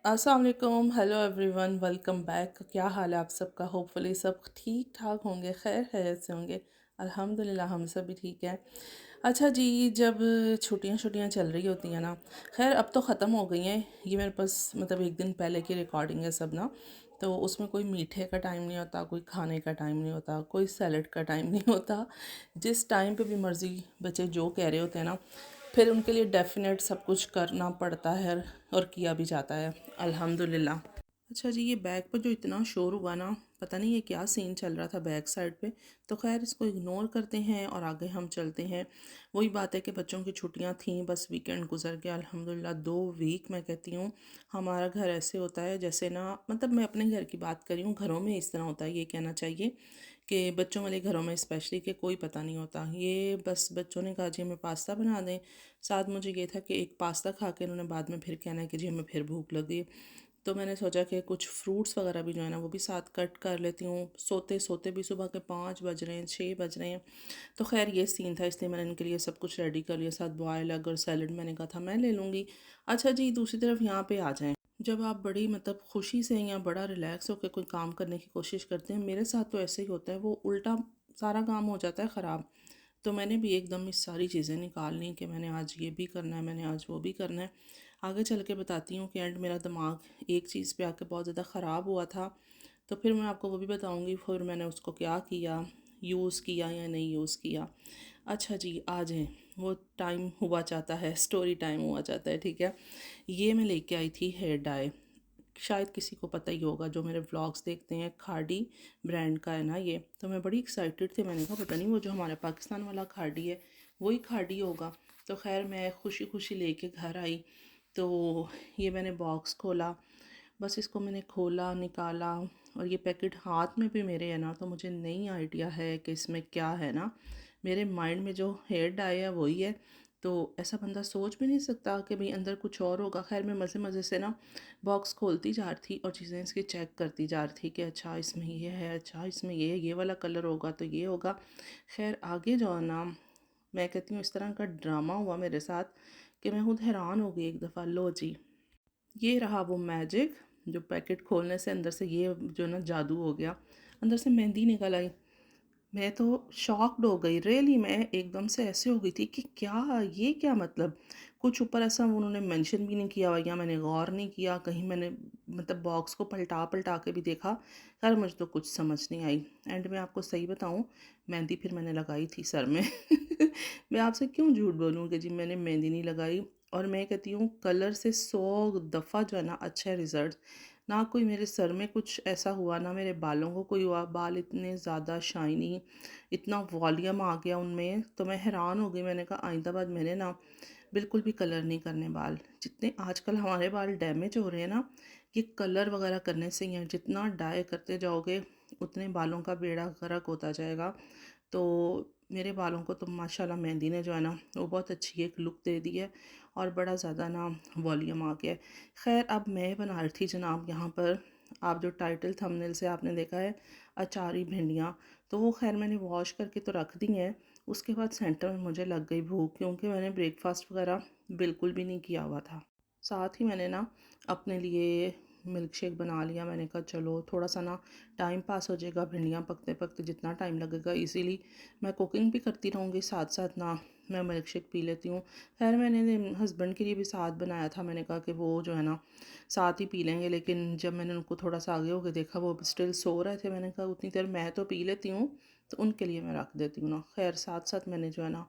अस्सलाम वालेकुम, hello everyone, welcome back. क्या हाल है आप सबका? होपफुली सब ठीक ठाक होंगे, खैर खैरियत से होंगे। अल्हम्दुलिल्लाह हम सब भी ठीक है। अच्छा जी, जब छुट्टियां छुट्टियां चल रही होती हैं ना, खैर अब तो ख़त्म हो गई हैं। ये मेरे पास मतलब एक दिन पहले की रिकॉर्डिंग है सब ना, तो उसमें कोई मीठे का टाइम नहीं होता, कोई खाने का टाइम नहीं होता, कोई सैलड का टाइम नहीं होता। जिस टाइम पे भी मर्ज़ी बच्चे जो कह रहे होते हैं ना, फिर उनके लिए डेफ़िनेट सब कुछ करना पड़ता है और किया भी जाता है, अल्हम्दुलिल्लाह। अच्छा जी, ये बैक पर जो इतना शोर हुआ ना, पता नहीं ये क्या सीन चल रहा था बैक साइड पे। तो खैर इसको इग्नोर करते हैं और आगे हम चलते हैं। वही बात है कि बच्चों की छुट्टियां थीं, बस वीकेंड गुजर गया अल्हम्दुलिल्लाह। 2 वीक मैं कहती हूँ, हमारा घर ऐसे होता है जैसे ना, मतलब मैं अपने घर की बात कर रही हूँ, घरों में इस तरह होता है, ये कहना चाहिए कि बच्चों वाले घरों में स्पेशली कि कोई पता नहीं होता। ये बस बच्चों ने कहा जी हमें पास्ता बना दें, साथ मुझे ये था कि एक पास्ता खा के उन्होंने बाद में फिर कहना है कि जी हमें फिर भूख लगी। तो मैंने सोचा कि कुछ फ्रूट्स वगैरह भी जो है ना वो भी साथ कट कर लेती हूँ। सोते सोते भी सुबह के 5 बज रहे हैं, 6 बज रहे हैं। तो खैर ये सीन था, इसलिए मैंने इनके लिए सब कुछ रेडी कर लिया। साथ बॉयल एग और सैलड मैंने कहा था मैं ले लूँगी। अच्छा जी, दूसरी तरफ यहाँ पे आ जाएं। जब आप बड़ी मतलब खुशी से या बड़ा रिलैक्स होकर कोई काम करने की कोशिश करते हैं, मेरे साथ तो ऐसे ही होता है, वो उल्टा सारा काम हो जाता है ख़राब। तो मैंने भी एकदम ये सारी चीज़ें निकाल ली कि मैंने आज ये भी करना है, मैंने आज वो भी करना है। आगे चल के बताती हूँ कि एंड मेरा दिमाग एक चीज़ पे आके बहुत ज़्यादा ख़राब हुआ था। तो फिर मैं आपको वो भी बताऊँगी फिर मैंने उसको क्या किया, यूज़ किया या नहीं यूज़ किया। अच्छा जी, आ जाएँ, वो टाइम हुआ चाहता है, स्टोरी टाइम हुआ चाहता है, ठीक है। ये मैं लेके आई थी हेयर डाई। शायद किसी को पता ही होगा जो मेरे व्लॉग्स देखते हैं, खाड़ी ब्रांड का है ना ये। तो मैं बड़ी एक्साइटेड थी, मैंने कहा पता नहीं वो जो हमारे पाकिस्तान वाला खाड़ी है वही खाड़ी होगा। तो खैर मैं खुशी खुशी लेके घर आई। तो ये मैंने बॉक्स खोला, बस इसको मैंने खोला निकाला, और ये पैकेट हाथ में भी मेरे है ना, तो मुझे नहीं आइडिया है कि इसमें क्या है ना। मेरे माइंड में जो हेड आया वही है। तो ऐसा बंदा सोच भी नहीं सकता कि भाई अंदर कुछ और होगा। खैर मैं मज़े मज़े से ना बॉक्स खोलती जा रही थी और चीज़ें इसकी चेक करती जा रही थी कि अच्छा इसमें ये है, अच्छा इसमें ये वाला कलर होगा तो ये होगा। खैर आगे जो है ना, मैं कहती हूँ इस तरह का ड्रामा हुआ मेरे साथ कि मैं खुद हैरान हो गई एक दफ़ा। लो जी, ये रहा वो मैजिक, जो पैकेट खोलने से अंदर से ये जो ना जादू हो गया, अंदर से मेहंदी निकल आई। मैं तो शॉक्ड हो गई, रियली मैं एकदम से ऐसे हो गई थी कि क्या ये क्या मतलब। कुछ ऊपर ऐसा उन्होंने मेंशन भी नहीं किया हुआ या मैंने गौर नहीं किया कहीं, मैंने मतलब बॉक्स को पलटा पलटा के भी देखा। यार मुझे तो कुछ समझ नहीं आई। एंड मैं आपको सही बताऊं, मेहंदी फिर मैंने लगाई थी सर में। मैं आपसे क्यों झूठ बोलूँ कि जी मैंने मेहंदी नहीं लगाई। और मैं कहती हूँ कलर से 100 दफ़ा जो है ना अच्छा रिज़ल्ट। ना कोई मेरे सर में कुछ ऐसा हुआ, ना मेरे बालों को कोई हुआ। बाल इतने ज़्यादा शाइनी, इतना वॉल्यूम आ गया उनमें, तो मैं हैरान हो गई। मैंने कहा आइंदा बाद मैंने ना बिल्कुल भी कलर नहीं करने बाल। जितने आजकल हमारे बाल डैमेज हो रहे हैं ना, ये कलर वगैरह करने से ही है। जितना डाई करते जाओगे उतने बालों का बेड़ा गर्क होता जाएगा। तो मेरे बालों को तो माशाल्लाह मेहंदी ने जो है ना वो बहुत अच्छी एक लुक दे दी है और बड़ा ज़्यादा ना वॉल्यूम आ गया है। खैर अब मैं बना रही थी जनाब यहाँ पर, आप जो टाइटल थंबनेल से आपने देखा है, अचारी भिंडियाँ। तो वो खैर मैंने वॉश करके तो रख दी हैं। उसके बाद सेंटर में मुझे लग गई भूख, क्योंकि मैंने ब्रेकफास्ट वगैरह बिल्कुल भी नहीं किया हुआ था। साथ ही मैंने ना अपने लिए मिल्क शेक बना लिया। मैंने कहा चलो थोड़ा सा ना टाइम पास हो जाएगा, भिंडियाँ पकते पकते जितना टाइम लगेगा, इसीलिए मैं कुकिंग भी करती रहूँगी साथ साथ ना मैं मिल्क शेक पी लेती हूँ। खैर मैंने हस्बैंड के लिए भी साथ बनाया था, मैंने कहा कि वो जो है ना साथ ही पी लेंगे। लेकिन जब मैंने उनको थोड़ा सा आगे होकर देखा वो स्टिल सो रहे थे, मैंने कहा उतनी देर मैं तो पी लेती हूँ, तो उनके लिए मैं रख देती हूँ ना। खैर साथ साथ मैंने जो है ना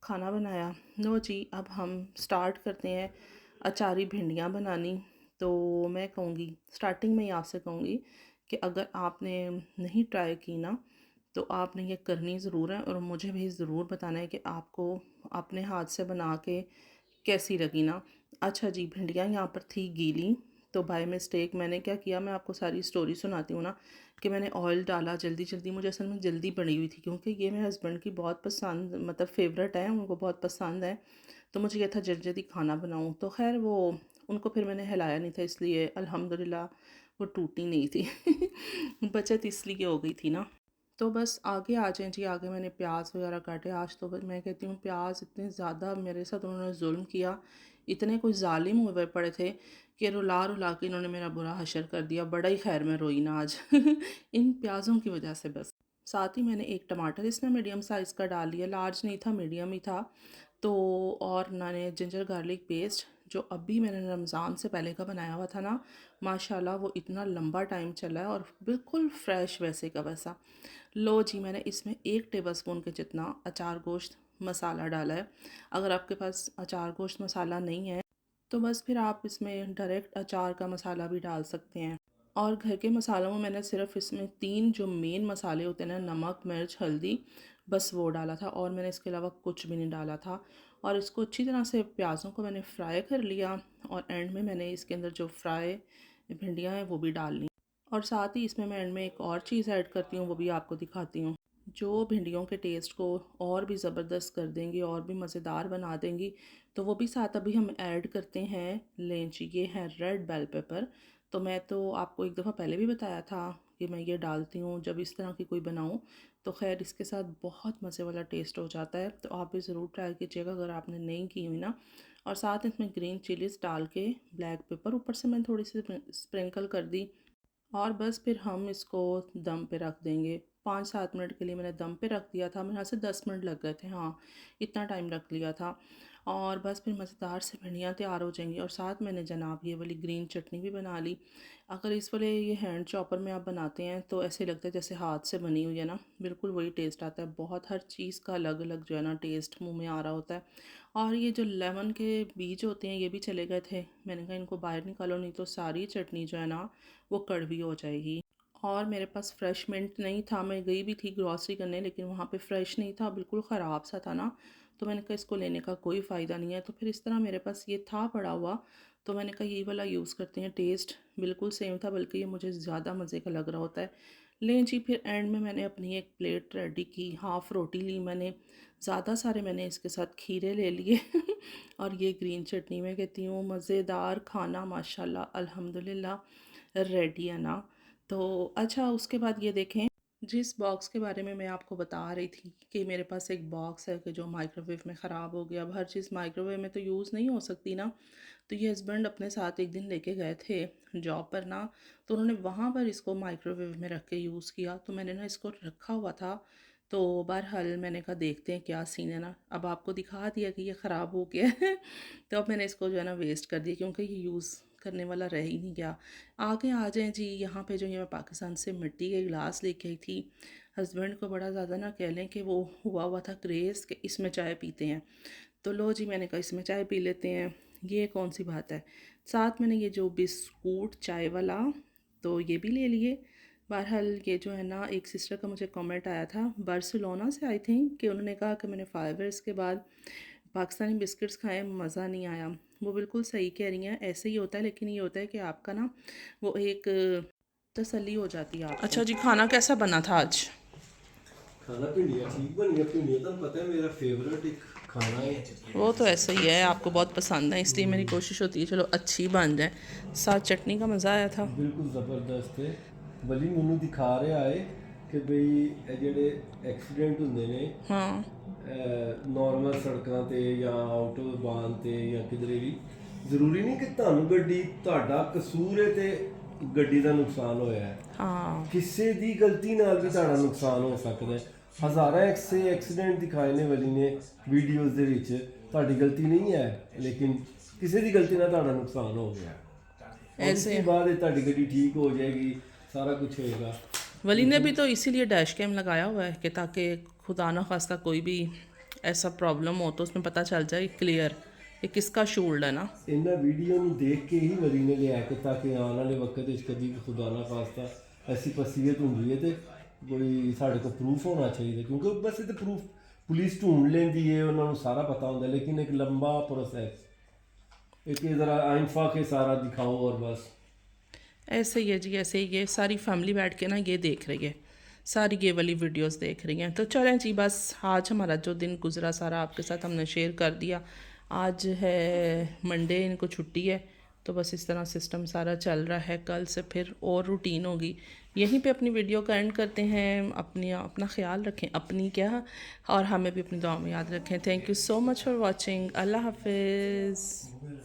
खाना बनाया। नो जी, अब हम स्टार्ट करते हैं अचारी भिंडियाँ बनानी। तो मैं कहूँगी स्टार्टिंग में ही आपसे कहूँगी कि अगर आपने नहीं ट्राई की ना, तो आपने ये करनी ज़रूर है और मुझे भी ज़रूर बताना है कि आपको अपने हाथ से बना के कैसी लगी ना। अच्छा जी, भिंडियाँ यहाँ पर थी गीली, तो बाय मिस्टेक मैंने क्या किया, मैं आपको सारी स्टोरी सुनाती हूँ ना, कि मैंने ऑयल डाला जल्दी जल्दी। मुझे असल में जल्दी बनी हुई थी क्योंकि ये मेरे हस्बैंड की बहुत पसंद मतलब फ़ेवरेट है, उनको बहुत पसंद है। तो मुझे ये था जल्दी जल्दी खाना बनाऊँ। तो खैर वो उनको फिर मैंने हिलाया नहीं था, इसलिए अल्हम्दुलिल्लाह वो टूटी नहीं थी। बचत इसलिए हो गई थी ना। तो बस आगे आ जाएँ जी, आगे मैंने प्याज वगैरह काटे। आज तो मैं कहती हूँ प्याज इतने ज़्यादा मेरे साथ उन्होंने जुल्म किया, इतने कोई ज़ालिम हुए पड़े थे कि रुला रुला के इन्होंने मेरा बुरा हशर कर दिया। बड़ा ही खैर मैं रोई ना आज इन प्याज़ों की वजह से बस। साथ ही मैंने एक टमाटर इसमें मीडियम साइज़ का डाल लिया, लार्ज नहीं था मीडियम ही था। तो और मैंने जिंजर गार्लिक पेस्ट जो अभी मैंने रमज़ान से पहले का बनाया हुआ था ना, माशाल्लाह वो इतना लंबा टाइम चला है और बिल्कुल फ्रेश वैसे का वैसा। लो जी, मैंने इसमें 1 टेबलस्पून के जितना अचार गोश्त मसाला डाला है। अगर आपके पास अचार गोश्त मसाला नहीं है तो बस फिर आप इसमें डायरेक्ट अचार का मसाला भी डाल सकते हैं। और घर के मसालों में मैंने सिर्फ इसमें 3 जो मेन मसाले होते हैं ना, नमक, मिर्च, हल्दी, बस वो डाला था और मैंने इसके अलावा कुछ भी नहीं डाला था। और इसको अच्छी तरह से प्याज़ों को मैंने फ्राई कर लिया और एंड में मैंने इसके अंदर जो फ्राई भिंडियाँ हैं वो भी डाल ली। और साथ ही इसमें मैं एंड में एक और चीज़ ऐड करती हूँ, वो भी आपको दिखाती हूँ, जो भिंडियों के टेस्ट को और भी ज़बरदस्त कर देंगी और भी मज़ेदार बना देंगी। तो वो भी साथ अभी हम ऐड करते हैं लेंची, ये है रेड बेल पेपर। तो मैं तो आपको एक दफ़ा पहले भी बताया था कि मैं ये डालती हूँ जब इस तरह की कोई बनाऊँ। तो खैर इसके साथ बहुत मज़े वाला टेस्ट हो जाता है, तो आप भी ज़रूर ट्राई कीजिएगा अगर आपने नहीं की हुई ना। और साथ इसमें ग्रीन चिलीज़ डाल के ब्लैक पेपर ऊपर से मैंने थोड़ी सी स्प्रिंकल कर दी। और बस फिर हम इसको दम पे रख देंगे। 5-7 मिनट के लिए मैंने दम पे रख दिया था, मेरे यहाँ से 10 मिनट लग गए थे, हाँ इतना टाइम रख लिया था। और बस फिर मज़ेदार से भिंडियाँ तैयार हो जाएंगी। और साथ मैंने जनाब ये वाली ग्रीन चटनी भी बना ली। अगर इस वाले ये हैंड चॉपर में आप बनाते हैं तो ऐसे लगता है जैसे हाथ से बनी हुई है ना, बिल्कुल वही टेस्ट आता है। बहुत हर चीज़ का अलग अलग जो है ना टेस्ट मुँह में आ रहा होता है। और ये जो लेमन के बीज होते हैं ये भी चले गए थे, मैंने कहा इनको बाहर निकालो नहीं तो सारी चटनी जो है ना वो कड़वी हो जाएगी। और मेरे पास फ्रेश मिंट नहीं था, मैं गई भी थी ग्रॉसरी करने लेकिन वहाँ पे फ्रेश नहीं था, बिल्कुल ख़राब सा था ना। तो मैंने कहा इसको लेने का कोई फ़ायदा नहीं है, तो फिर इस तरह मेरे पास ये था पड़ा हुआ, तो मैंने कहा यही वाला यूज़ करते हैं। टेस्ट बिल्कुल सेम था, बल्कि ये मुझे ज़्यादा मज़े का लग रहा होता है। लें जी, फिर एंड में मैंने अपनी एक प्लेट रेडी की, हाफ़ रोटी ली मैंने, ज़्यादा सारे मैंने इसके साथ खीरे ले लिए और ये ग्रीन चटनी में कहती हूँ मज़ेदार खाना माशाल्लाह अल्हम्दुलिल्लाह रेडी है ना। तो अच्छा, उसके बाद ये देखें, जिस बॉक्स के बारे में मैं आपको बता रही थी कि मेरे पास एक बॉक्स है कि जो माइक्रोवेव में ख़राब हो गया। अब हर चीज़ माइक्रोवेव में तो यूज़ नहीं हो सकती ना। तो ये हस्बैंड अपने साथ एक दिन लेके गए थे जॉब पर ना, तो उन्होंने वहाँ पर इसको माइक्रोवेव में रख के यूज़ किया। तो मैंने ना इसको रखा हुआ था, तो बहरहाल मैंने कहा देखते हैं क्या सीन है ना। अब आपको दिखा दिया कि ये ख़राब हो गया है तो अब मैंने इसको जो है ना वेस्ट कर दिया, क्योंकि ये यूज़ करने वाला रह ही नहीं गया। आगे आ जाएँ जी, यहाँ पे जो ये मैं पाकिस्तान से मिट्टी के गिलास लेके आई थी। हस्बैंड को बड़ा ज़्यादा ना कह लें कि वो हुआ था क्रेज़ कि इसमें चाय पीते हैं। तो लो जी, मैंने कहा इसमें चाय पी लेते हैं, ये कौन सी बात है। साथ मैंने ये जो बिस्कुट चाय वाला, तो ये भी ले लिए। बहरहाल ये जो है ना, एक सिस्टर का मुझे कमेंट आया था बार्सिलोना से आई थिंक, कि उन्होंने कहा कि मैंने 5 ईयर्स के बाद पाकिस्तानी बिस्किट्स खाए, मज़ा नहीं आया। वो बिल्कुल सही कह रही हैं, ऐसे ही होता है। लेकिन ये होता है कि आपका ना वो एक तसल्ली हो जाती है आपको। अच्छा जी, खाना कैसा बना था आज? खाना भिंडियाँ ठीक बनी है। भिंडियाँ तो पता है मेरा फेवरेट एक खाना है। वो तो ऐसे ही है, आपको बहुत पसंद है इसलिए मेरी कोशिश होती है चलो अच्छी बन जाए। साथ चटनी का मज़ा आया था। बिल्कुल ज़बरदस्त है। बली मैनू दिखा रहा है कि बई ਇਹ ਜਿਹੜੇ ਐਕਸੀਡੈਂਟ ਹੁੰਦੇ ਨੇ हाँ ਨਾਰਮਲ ਸੜਕਾਂ ਤੇ ਜਾਂ ਆਟੋਬਾਨ ਤੇ ਜਾਂ ਕਿਧਰੇ ਵੀ, ਜ਼ਰੂਰੀ ਨਹੀਂ ਕਿ ਤੁਹਾਨੂੰ ਗੱਡੀ ਤੁਹਾਡਾ ਕਸੂਰ ਹੈ ਤੇ ਗੱਡੀ ਦਾ ਨੁਕਸਾਨ ਹੋਇਆ ਹੈ। हाँ ਕਿਸੇ ਦੀ ਗਲਤੀ ਨਾਲ ਵੀ ਤੁਹਾਡਾ ਨੁਕਸਾਨ ਹੋ ਸਕਦਾ ਹੈ। ਹਜ਼ਾਰਾਂ ਐਕਸੇ ਐਕਸੀਡੈਂਟ ਦਿਖਾਏ ਨੇ ਵਲੀ ਨੇ ਵੀਡੀਓਜ਼ ਦੇ ਵਿੱਚ, ਤੁਹਾਡੀ ਗਲਤੀ ਨਹੀਂ ਹੈ ਲੇਕਿਨ ਕਿਸੇ ਦੀ ਗਲਤੀ ਨਾਲ ਤੁਹਾਡਾ ਨੁਕਸਾਨ ਹੋ ਗਿਆ। और ऐसे उसके बाद ये ਤੁਹਾਡੀ ਗੱਡੀ ठीक हो जाएगी, सारा कुछ होएगा। वली ने भी तो इसीलिए डैश कैम लगाया हुआ है कि ताकि खुदा न खास्ता कोई भी ऐसा प्रॉब्लम हो तो उसमें पता चल जाए क्लियर कि किसका शूल्ड है ना। ਇਹਨਾਂ ਵੀਡੀਓ ਨੂੰ ਦੇਖ ਕੇ ਹੀ ਵਲੀ ਨੇ ਲਿਆ ਕਿ ਤਾਂ ਕਿ ਆਉਣ ਵਾਲੇ ਵਕਤ ਵਿੱਚ ਕਦੀ ਖੁਦਾ ਨਾ ਖਾਸਤਾ ਐਸੀ ਪਸੀਅਤ ਹੁੰਦੀ ਹੈ ਤੇ ਕੋਈ ਸਾਡੇ ਕੋਲ ਪ੍ਰੂਫ ਹੋਣਾ ਚਾਹੀਦਾ, ਕਿਉਂਕਿ ਬਸ ਇਹ ਤਾਂ ਪ੍ਰੂਫ ਪੁਲਿਸ ਢੂੰढ ਲੈਂਦੀ ਹੈ, ਉਹਨਾਂ ਨੂੰ ਸਾਰਾ पता ਹੁੰਦਾ, लेकिन एक लंबा प्रोसेस, एक ज़रा आइंफा के सारा दिखाओ और बस। ऐसे ही है जी, ऐसे ही ये सारी फैमिली बैठ के ना ये देख रही है, सारी ये वाली वीडियोस देख रही हैं। तो चलें जी, बस आज हमारा जो दिन गुजरा सारा आपके साथ हमने शेयर कर दिया। आज है मंडे, इनको छुट्टी है, तो बस इस तरह सिस्टम सारा चल रहा है। कल से फिर और रूटीन होगी। यहीं पे अपनी वीडियो का एंड करते हैं। अपना ख्याल रखें, अपनी क्या, और हमें भी अपनी दुआ में याद रखें। Thank you so much for watching. Allah हाफिज़।